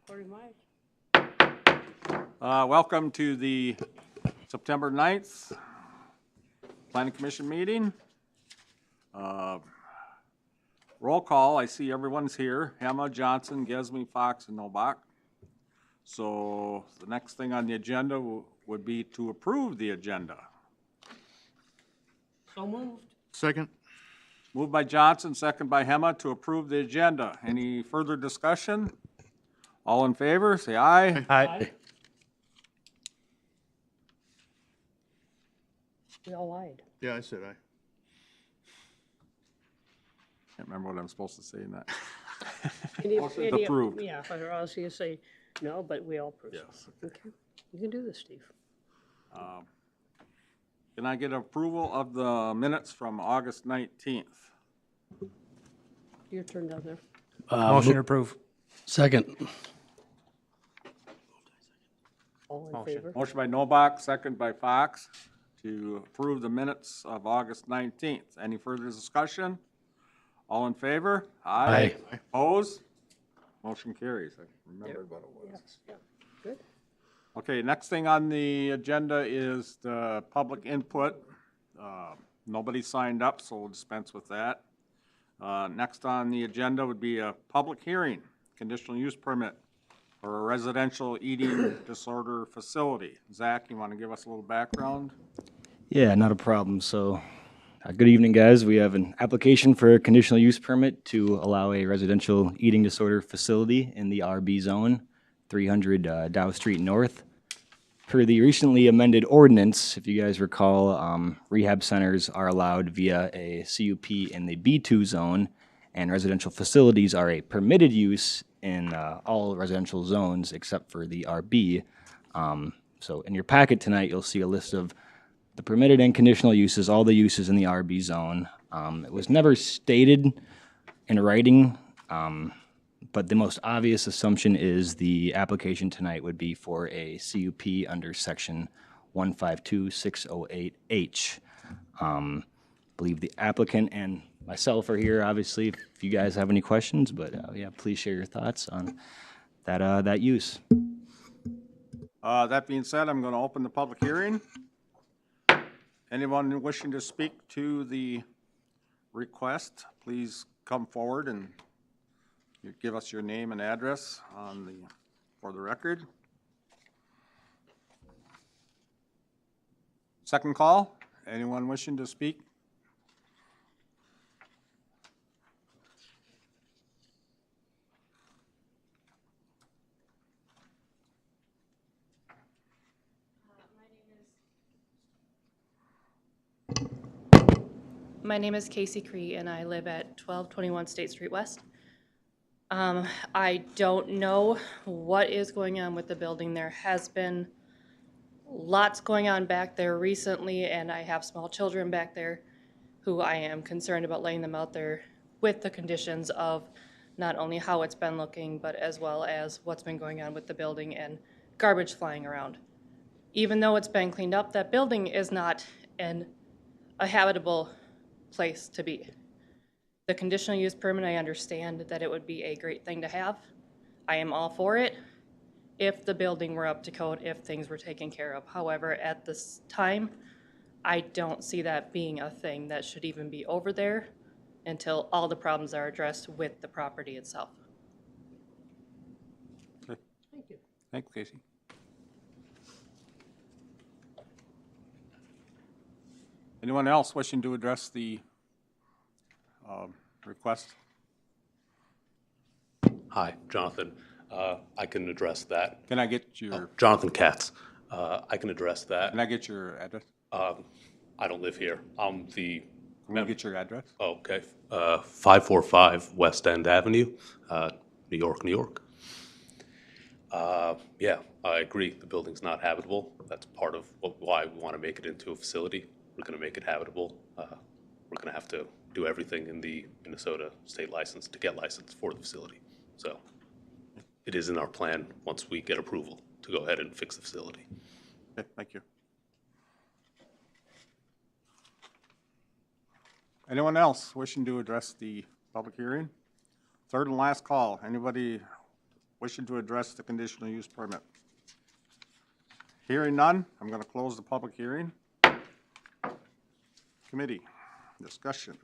According to Welcome to the September 9th Planning Commission meeting. Roll call, I see everyone's here. Hema, Johnson, Gesme, Fox, and Novak. So the next thing on the agenda would be to approve the agenda. So moved. Second. Moved by Johnson, second by Hema to approve the agenda. Any further discussion? All in favor, say aye. Aye. We all lied. Yeah, I said aye. Can't remember what I'm supposed to say in that. Any- Motion any- approved. Yeah, or else you say no, but we all approve. Yes. Okay, you can do this, Steve. Can I get approval of the minutes from August 19th? Your turn down there. Motion to approve. Second. All in favor? Motion by Novak, second by Fox, to approve the minutes of August 19th. Any further discussion? All in favor? Aye. Opposed? Motion carries. I remembered what it was. Yes, yeah, good. Okay, next thing on the agenda is the public input. Nobody signed up, so we'll dispense with that. Next on the agenda would be a public hearing, conditional use permit for a residential eating disorder facility. Zach, you want to give us a little background? Yeah, not a problem. So, good evening, guys. We have an application for a conditional use permit to allow a residential eating disorder facility in the RB zone, 300 Dow Street North. Per the recently amended ordinance, if you guys recall, rehab centers are allowed via a CUP in the B2 zone, and residential facilities are a permitted use in all residential zones except for the RB. So in your packet tonight, you'll see a list of the permitted and conditional uses, all the uses in the RB zone. It was never stated in writing, but the most obvious assumption is the application tonight would be for a CUP under section 152608H. Believe the applicant and myself are here, obviously, if you guys have any questions, but yeah, please share your thoughts on that use. That being said, I'm going to open the public hearing. Anyone wishing to speak to the request, please come forward and you give us your name and address for the record. Second call, anyone wishing to speak? My name is Casey Cree, and I live at 1221 State Street West. I don't know what is going on with the building. There has been lots going on back there recently, and I have small children back there who I am concerned about laying them out there with the conditions of not only how it's been looking, but as well as what's been going on with the building and garbage flying around. Even though it's been cleaned up, that building is not a habitable place to be. The conditional use permit, I understand that it would be a great thing to have. I am all for it if the building were up to code, if things were taken care of. However, at this time, I don't see that being a thing that should even be over there until all the problems are addressed with the property itself. Thank you. Thanks, Casey. Anyone else wishing to address the request? Hi, Jonathan. I can address that. Can I get your, Jonathan Katz. I can address that. can I get your address? I don't live here. I'm the, Can we get your address? okay, 545 West End Avenue, New York, New York. Yeah, I agree. The building's not habitable. That's part of why we want to make it into a facility. We're going to make it habitable. We're going to have to do everything in the Minnesota state license to get licensed for the facility. So it is in our plan, once we get approval, to go ahead and fix the facility. Okay, thank you. Anyone else wishing to address the public hearing? Third and last call. Anybody wishing to address the conditional use permit? Hearing none, I'm going to close the public hearing. Committee, discussion.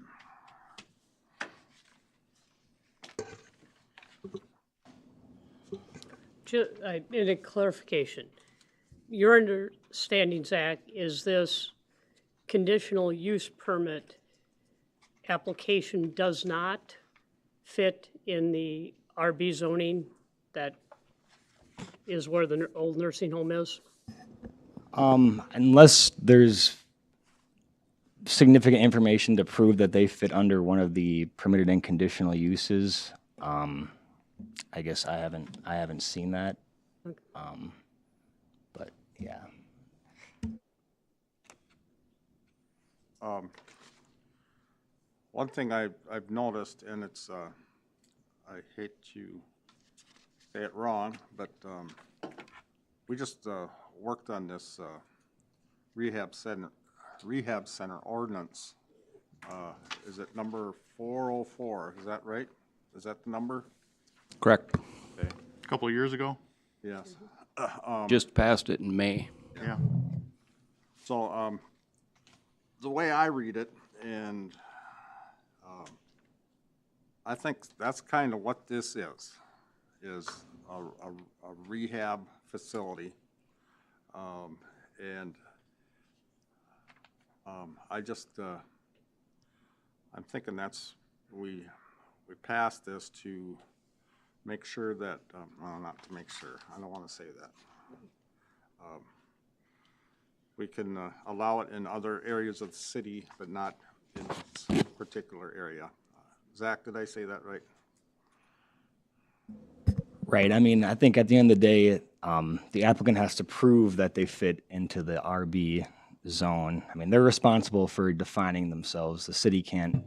In a clarification, your understanding, Zach, is this conditional use permit application does not fit in the RB zoning that is where the old nursing home is? Unless there's significant information to prove that they fit under one of the permitted and conditional uses, I guess I haven't seen that. But yeah. One thing I've noticed, and it's, I hate to say it wrong, but we just worked on this rehab center ordinance. Is it number 404? Is that right? Is that the number? Correct. Okay. A couple of years ago? Yes. Just passed it in May. Yeah. So, the way I read it, and I think that's kind of what this is a rehab facility. And I just, I'm thinking that's, we passed this to make sure that, well, not to make sure, I don't want to say that. We can allow it in other areas of the city, but not in this particular area. Zach, did I say that right? Right. I mean, I think at the end of the day, the applicant has to prove that they fit into the RB zone. I mean, they're responsible for defining themselves. The city can't,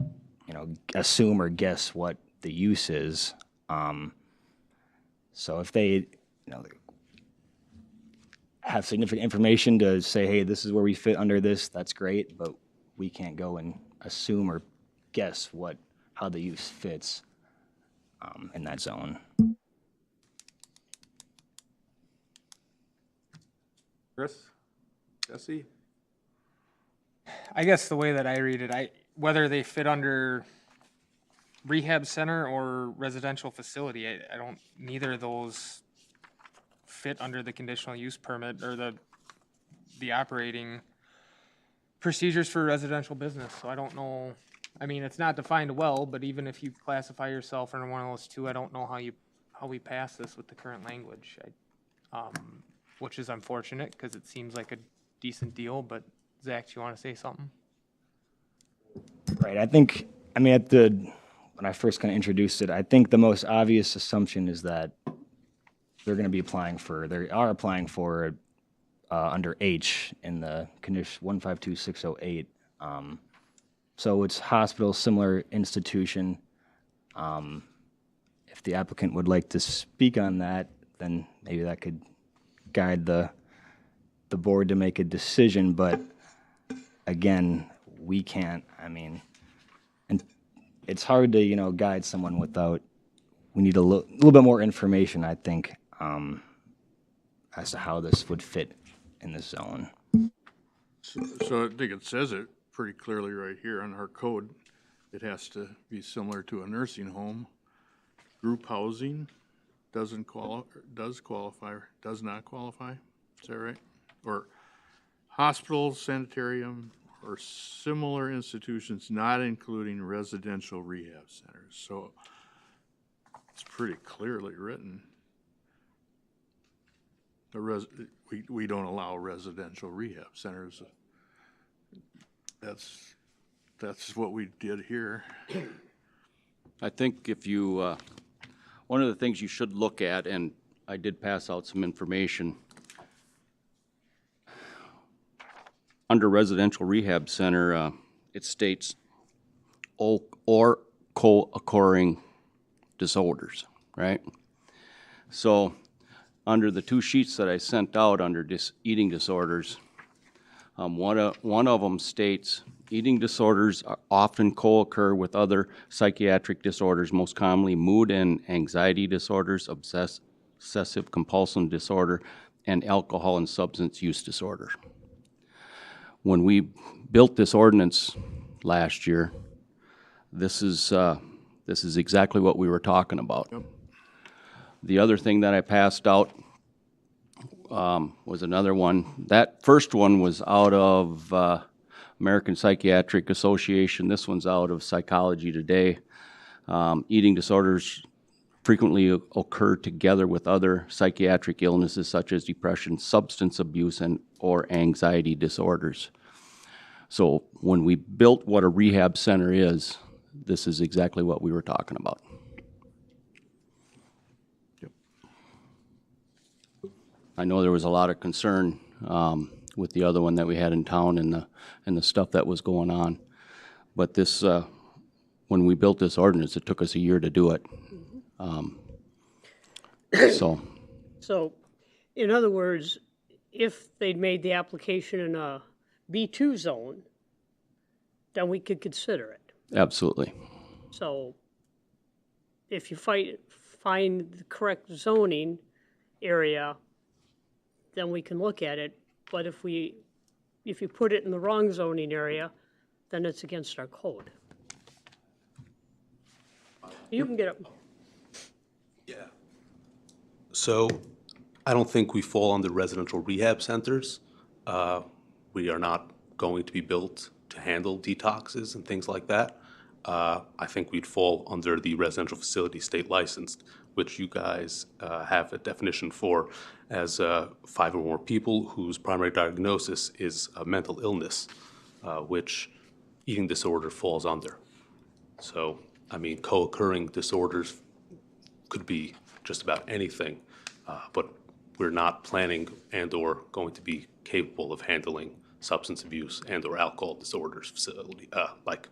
assume or guess what the use is. So if they, have significant information to say, hey, this is where we fit under this, that's great, but we can't go and assume or guess how the use fits in that zone. Chris? Jesse? I guess the way that I read it, whether they fit under rehab center or residential facility, I don't, neither of those fit under the conditional use permit or the operating procedures for residential business. So I don't know, I mean, it's not defined well, but even if you classify yourself under one of those two, I don't know how we pass this with the current language. Which is unfortunate because it seems like a decent deal, but Zach, do you want to say something? Right. When I first kind of introduced it, I think the most obvious assumption is that they are applying for under H in the condition 152608. So it's hospital, similar institution. If the applicant would like to speak on that, then maybe that could guide the board to make a decision, but again, we can't, and it's hard to, guide someone without, we need a little bit more information, I think, as to how this would fit in the zone. So I think it says it pretty clearly right here on our code. It has to be similar to a nursing home. Group housing does qualify, does not qualify, is that right? Or hospital, sanitarium, or similar institutions not including residential rehab centers. So it's pretty clearly written. We don't allow residential rehab centers. That's what we did here. I think if you, one of the things you should look at, and I did pass out some information, under residential rehab center, it states or co-occurring disorders, right? So under the two sheets that I sent out under eating disorders, one of them states eating disorders often co-occur with other psychiatric disorders, most commonly mood and anxiety disorders, obsessive compulsive disorder, and alcohol and substance use disorder. When we built this ordinance last year, this is exactly what we were talking about. The other thing that I passed out was another one. That first one was out of American Psychiatric Association. This one's out of Psychology Today. Eating disorders frequently occur together with other psychiatric illnesses such as depression, substance abuse, or anxiety disorders. So when we built what a rehab center is, this is exactly what we were talking about. I know there was a lot of concern with the other one that we had in town and the stuff that was going on. But this, when we built this ordinance, it took us a year to do it. So, in other words, if they'd made the application in a B2 zone, then we could consider it. Absolutely. So, if you find the correct zoning area, then we can look at it. But if you put it in the wrong zoning area, then it's against our code. You can get up. Yeah. So I don't think we fall under residential rehab centers. We are not going to be built to handle detoxes and things like that. I think we'd fall under the residential facility state licensed, which you guys have a definition for as 5 or more people whose primary diagnosis is a mental illness, which eating disorder falls under. So, I mean, co-occurring disorders could be just about anything, but we're not planning and/or going to be capable of handling substance abuse and/or alcohol disorders facility, like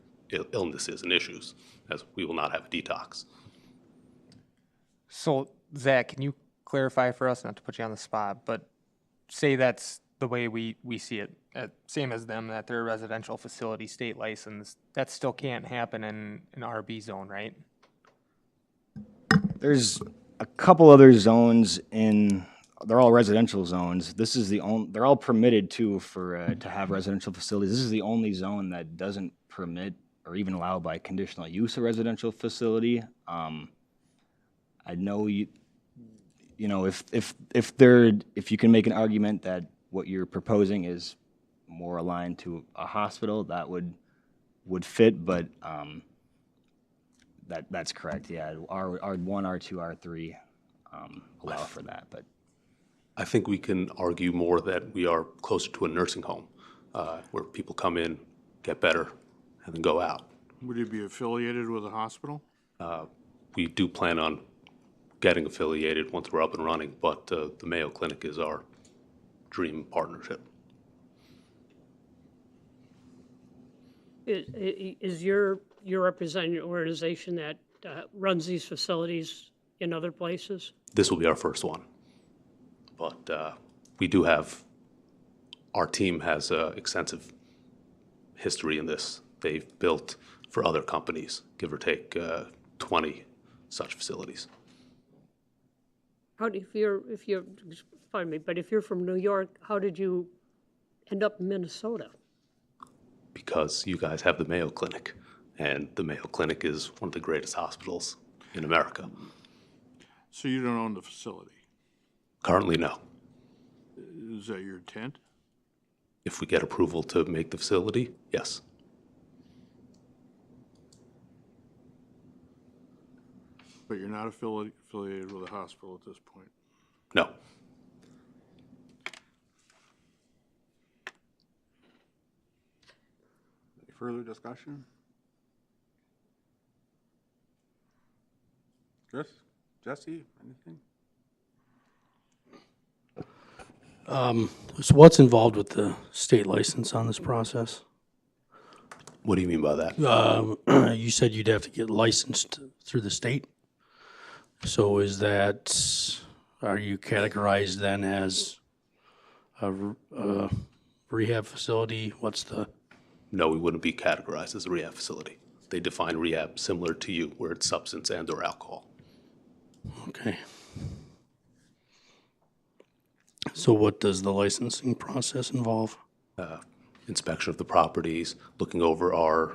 illnesses and issues, as we will not have a detox. So, Zach, can you clarify for us, not to put you on the spot, but say that's the way we see it, same as them, that they're a residential facility, state licensed, that still can't happen in an RB zone, right? There's a couple other zones they're all residential zones. This is they're all permitted to have residential facilities. This is the only zone that doesn't permit or even allow by conditional use a residential facility. I know if you can make an argument that what you're proposing is more aligned to a hospital, that would fit, but that's correct. Yeah, R1, R2, R3 allow for that, but I think we can argue more that we are closer to a nursing home, where people come in, get better, and then go out. Would you be affiliated with a hospital? We do plan on getting affiliated once we're up and running, but the Mayo Clinic is our dream partnership. Is you're representing an organization that runs these facilities in other places? This will be our first one. But we do have, our team has extensive history in this. They've built for other companies, give or take 20 such facilities. Pardon me, but if you're from New York, how did you end up in Minnesota? Because you guys have the Mayo Clinic, and the Mayo Clinic is one of the greatest hospitals in America. So you don't own the facility? Currently, no. Is that your intent? If we get approval to make the facility, yes. But you're not affiliated with a hospital at this point? No. Any further discussion? Chris, Jesse, anything? So what's involved with the state license on this process? What do you mean by that? You said you'd have to get licensed through the state. So are you categorized then as a rehab facility? No, we wouldn't be categorized as a rehab facility. They define rehab similar to you, where it's substance and/or alcohol. Okay. So what does the licensing process involve? Inspection of the properties, looking over our,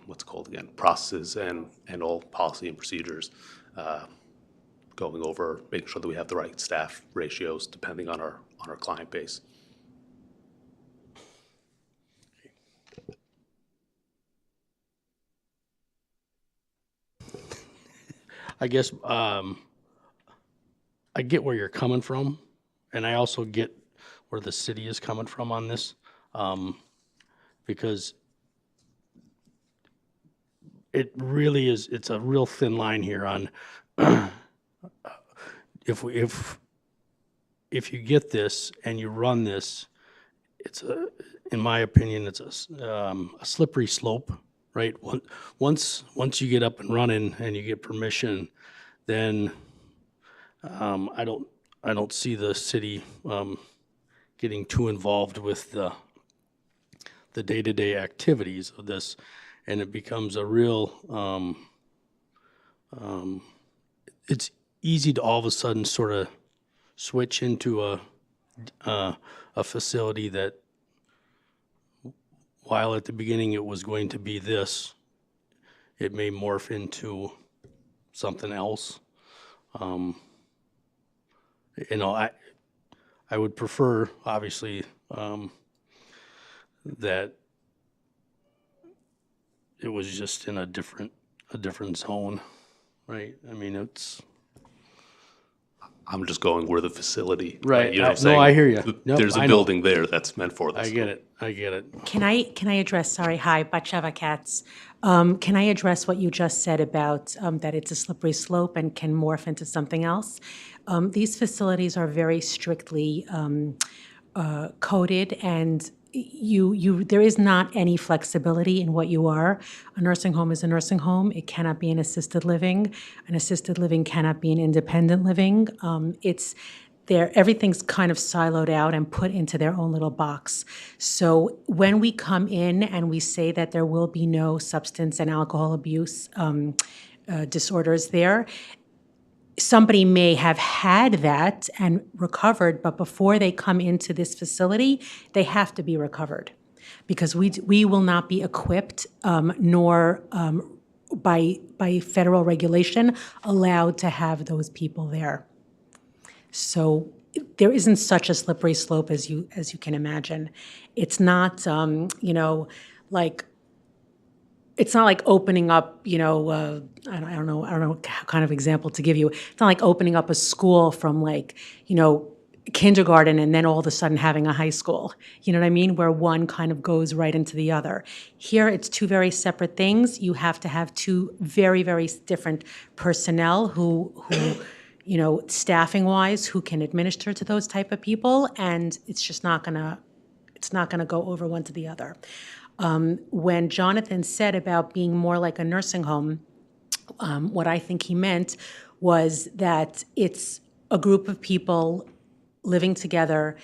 what's it called again, processes and all policy and procedures, going over, making sure that we have the right staff ratios depending on our client base. I guess, I get where you're coming from, and I also get where the city is coming from on this, because it really is, it's a real thin line here on, if you get this and you run this, in my opinion, it's a slippery slope, right? Once you get up and running and you get permission, then I don't see the city getting too involved with the day-to-day activities of this, and it becomes a real. It's easy to all of a sudden sort of switch into a facility that, while at the beginning it was going to be this, it may morph into something else. You know, I would prefer, obviously, that it was just in a different zone, right? I mean, it's. I'm just going where the facility. Right. You know what I'm No, saying? I hear you. Yep, There's a I know. building there that's meant for this. I get it. Can I address, sorry, hi, Batsheva Katz. Can I address what you just said about that it's a slippery slope and can morph into something else? These facilities are very strictly coded, and there is not any flexibility in what you are. A nursing home is a nursing home. It cannot be an assisted living. An assisted living cannot be an independent living. Everything's kind of siloed out and put into their own little box. So when we come in and we say that there will be no substance and alcohol abuse disorders there, somebody may have had that and recovered, but before they come into this facility, they have to be recovered, because we will not be equipped nor by federal regulation allowed to have those people there. So there isn't such a slippery slope as you can imagine. It's not like. It's not like opening up, I don't know what kind of example to give you. It's not like opening up a school from kindergarten and then all of a sudden having a high school. You know what I mean? Where one kind of goes right into the other. Here, it's two very separate things. You have to have two very, very different personnel who staffing wise, who can administer to those type of people, and it's just not gonna go over one to the other. When Jonathan said about being more like a nursing home, what I think he meant was that it's a group of people living together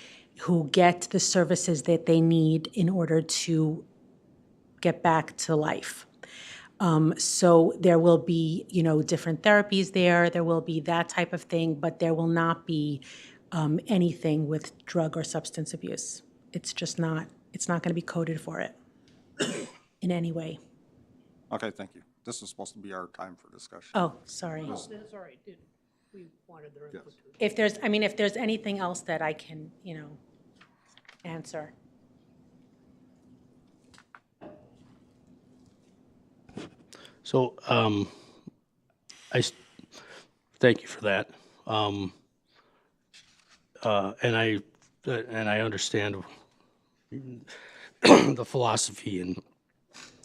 who get the services that they need in order to get back to life. So there will be, different therapies there. There will be that type of thing, but there will not be anything with drug or substance abuse. It's just not. It's not going to be coded for it in any way. Okay, thank you. This is supposed to be our time for discussion. Oh, sorry. That's all right. We wanted their input. If there's anything else that I can, answer. So, thank you for that. And I understand the philosophy and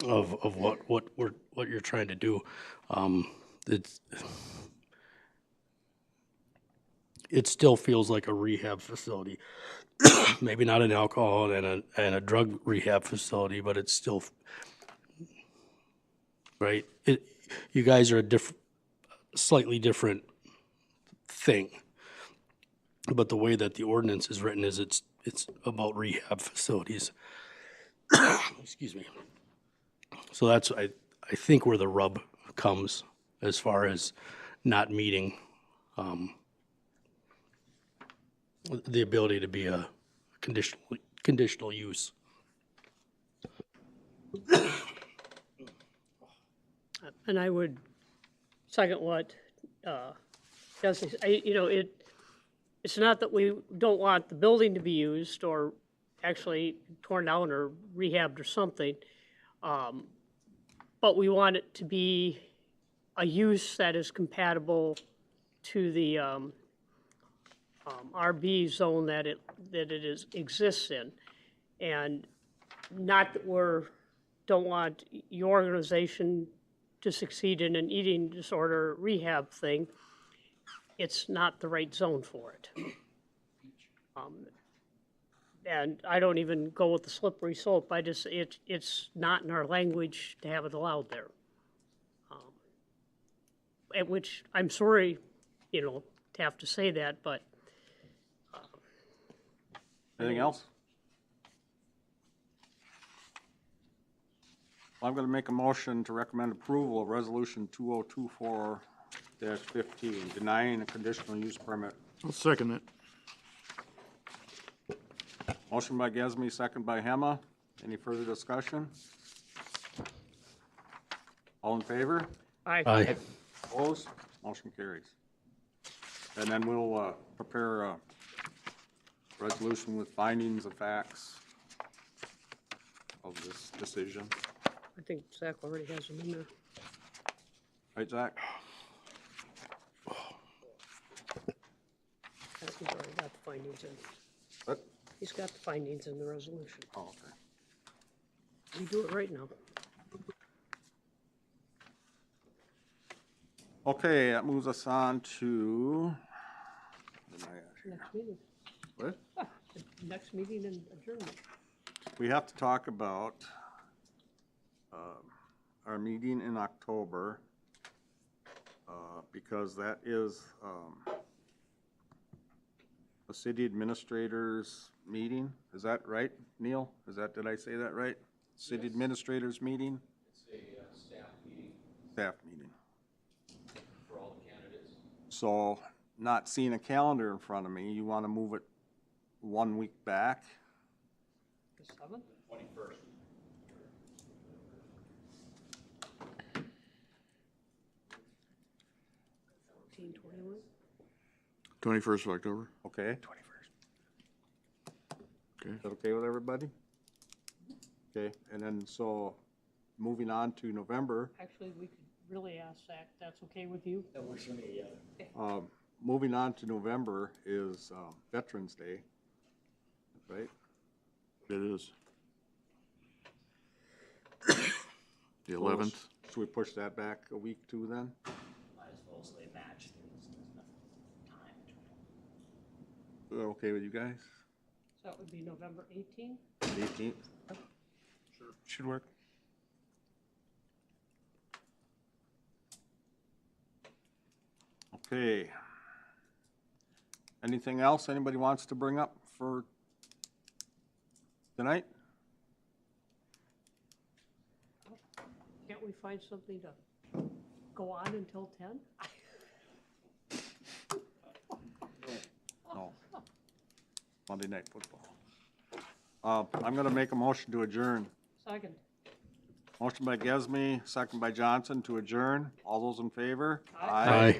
of what you're trying to do. It still feels like a rehab facility. Maybe not an alcohol and a drug rehab facility, but it's still right. You guys are a slightly different thing, but the way that the ordinance is written is it's about rehab facilities. Excuse me. So that's I think where the rub comes as far as not meeting the ability to be a conditional use. And I would second what, Jesse, it's not that we don't want the building to be used or actually torn down or rehabbed or something. But we want it to be a use that is compatible to the RB zone that it exists in. And not that don't want your organization to succeed in an eating disorder rehab thing. It's not the right zone for it. And I don't even go with the slippery slope. It's not in our language to have it allowed there. At which, I'm sorry, to have to say that, but. Anything else? Well, I'm going to make a motion to recommend approval of Resolution 2024-15, denying a conditional use permit. I'll second it. Motion by Gesme, second by Hema. Any further discussion? All in favor? Aye. Opposed? Motion carries. And then we'll prepare a resolution with findings of facts of this decision. I think Zach already has them in there. Right, Zach? He's already got the findings in. What? He's got the findings in the resolution. Oh, okay. We do it right now. Okay, that moves us on to. Next meeting. What? Next meeting and adjournment. We have to talk about our meeting in October, because that is a city administrators meeting. Is that right, Neil? Did I say that right? City administrators meeting? It's a staff meeting Staff meeting. for all the candidates. So, not seeing a calendar in front of me, you want to move it 1 week back? The 7th? 21st. 21? 21st of October. Okay. 21st. Okay. Is that okay with everybody? Okay, and then so, moving on to November, Actually, we could really ask Zach, that's okay with you? That works for me, yeah. moving on to November is Veterans Day, right? It is. The 11th. Should we push that back a week too then? Might as well say match. There's enough time between. Is that okay with you guys? So that would be November 18th? 18th? Should work. Okay. Anything else anybody wants to bring up for tonight? Can't we find something to go on until 10? No. Monday Night Football. I'm going to make a motion to adjourn. Second. Motion by Gesme, second by Johnson to adjourn. All those in favor? Aye.